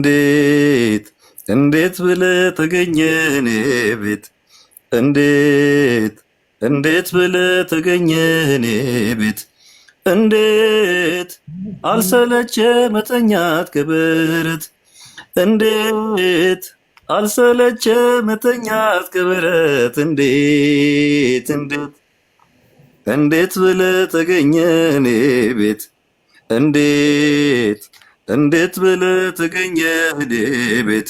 እንዴት እንዴት ብለህ ተገኘ እኔ ቤት እንዴት ብለህ ተገኘ እኔ ቤት እንዴት አልሰለቸ መተኛት ከበረት እንዴት አልሰለቸ መተኛት ከበረት እንዴት ብለህ ተገኘ እኔ ቤት እንዴት ብለህ ተገኘ እኔ ቤት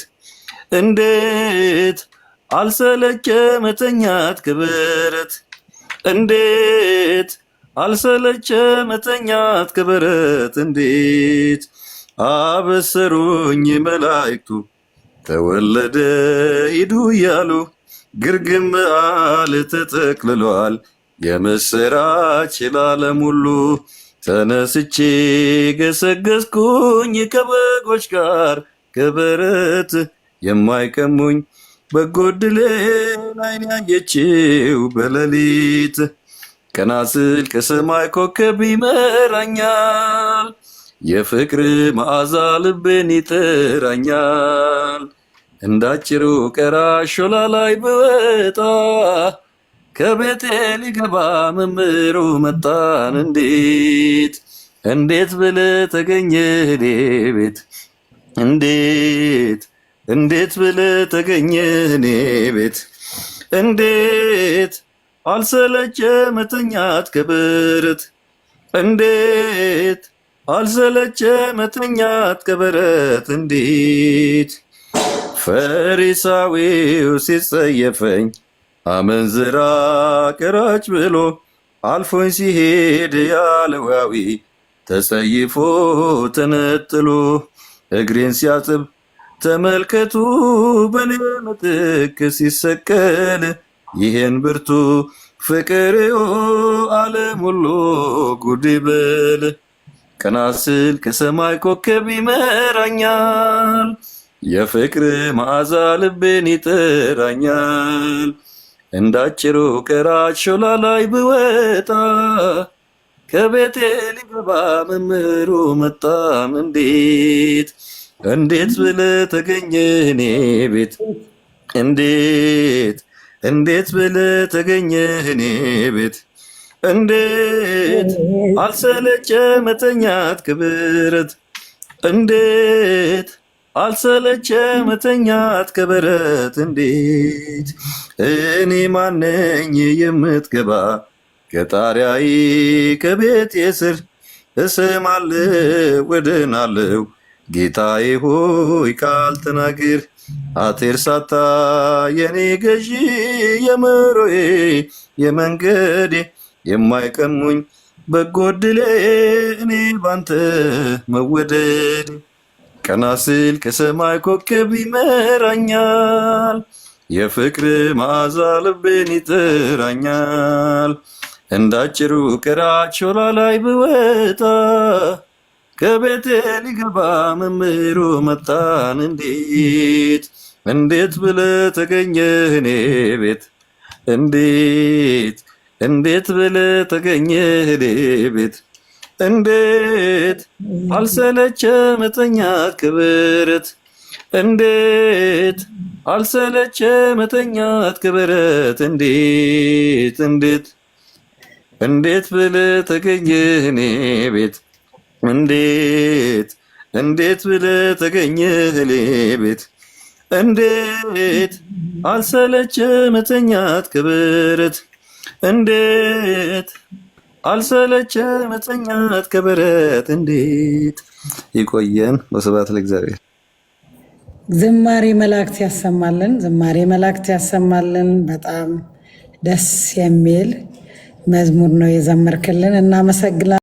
እንዴት አልሰለቸ መተኛት ከበረት እንዴት አልሰለቸ መተኛት ከበረት እንዴት አበሰሩኝ መላእክቱ ተወለደ ሂዱ እያሉ ግርግም በዓል ተጠቅልሏል የምስራች ለዓለም ሁሉ ተነስቼ ገሰገስኩኝ ከበጎች ጋር ከበረት የማይቀሙኝ በጎ ዕድሌን ዓይን ያየችው በሌሊት ቀና ስል ከሰማይ ኮከብ ይመራኛል የፍቅር መዓዛ ልቤን ይጠራኛል እንዳጭሩ ቀራ ሾላ ላይ ብወጣ ከቤቴ ሊገባ መምህሩ መጣን እንዴት ብለህ ተገኘ እኔ ቤት እንዴት ብለህ ተገኘ እኔ ቤት እንዴት አልሰለቸ መተኛት ከበረት እንዴት አልሰለቸ መተኛት ከበረት እንዴት ፈሪሳዊው ሲጸየፈኝ አመንዝራ ቀራጭ ብሎ አልፎኝ ሲሄድ ያለዋዊ ተጸይፎ ተነጥሎ እግሬን ሲያጥብ ተመልከቱ በኔ ምትክ ሲሰቀል ይሄን ብርቱ ፍቅርዮ ዓለም ሁሉ ጉድ ይበል ቀና ስል ከሰማይ ኮከብ ይመራኛል የፍቅር መዓዛ ልቤን ይጠራኛል እንዳጭሩ ቀራጭ ሾላ ላይ ብወጣ ከቤቴ ሊገባ መምህሩ መጣም እንዴት ብለህ ተገኘ እኔ ቤት እንዴት ብለህ ተገኘ እኔ ቤት እንዴት አልሰለቸ መተኛት ከበረት እንዴት አልሰለቸ መተኛት ከበረት እንዴት እኔ ማነኝ የምትገባ ከጣሪያዬ ከቤቴ ስር እሰማለሁ ወድናለሁ ጌታዬ ሆይ ቃል ተናገር አትርሳታ የኔ ገዢ የምሮዬ የመንገዴ የማይቀሙኝ በጎ ዕድሌ እኔ ባንተ መወደድ ቀና ስል ከሰማይ ኮከብ ይመራኛል የፍቅር መዓዛ ልቤን ይጠራኛል እንዳጭሩ ቀራጭ ሾላ ላይ ብወጣ ከቤቴ ሊገባ መምህሩ መጣን እንዴት ብለህ ተገኘ እኔ ቤት እንዴት ብለህ ተገኘ እኔ ቤት እንዴት አልሰለቸ መተኛት ከበረት እንዴት አልሰለቸ መተኛት ከበረት እንዴት ብለህ ተገኘ እኔ ቤት እንዴት ብለህ ተገኘ እኔ ቤት እንዴት አልሰለቸ መተኛት ከበረት እንዴት አልሰለቸ መተኛት ከበረት እንዴት ይቆየን። ወስብሐት ለእግዚአብሔር። ዝማሬ መላእክት ያሰማልን። ዝማሬ መላእክት ያሰማልን። በጣም ደስ የሚል መዝሙር ነው የዘመርክልን። እናመሰግናለን።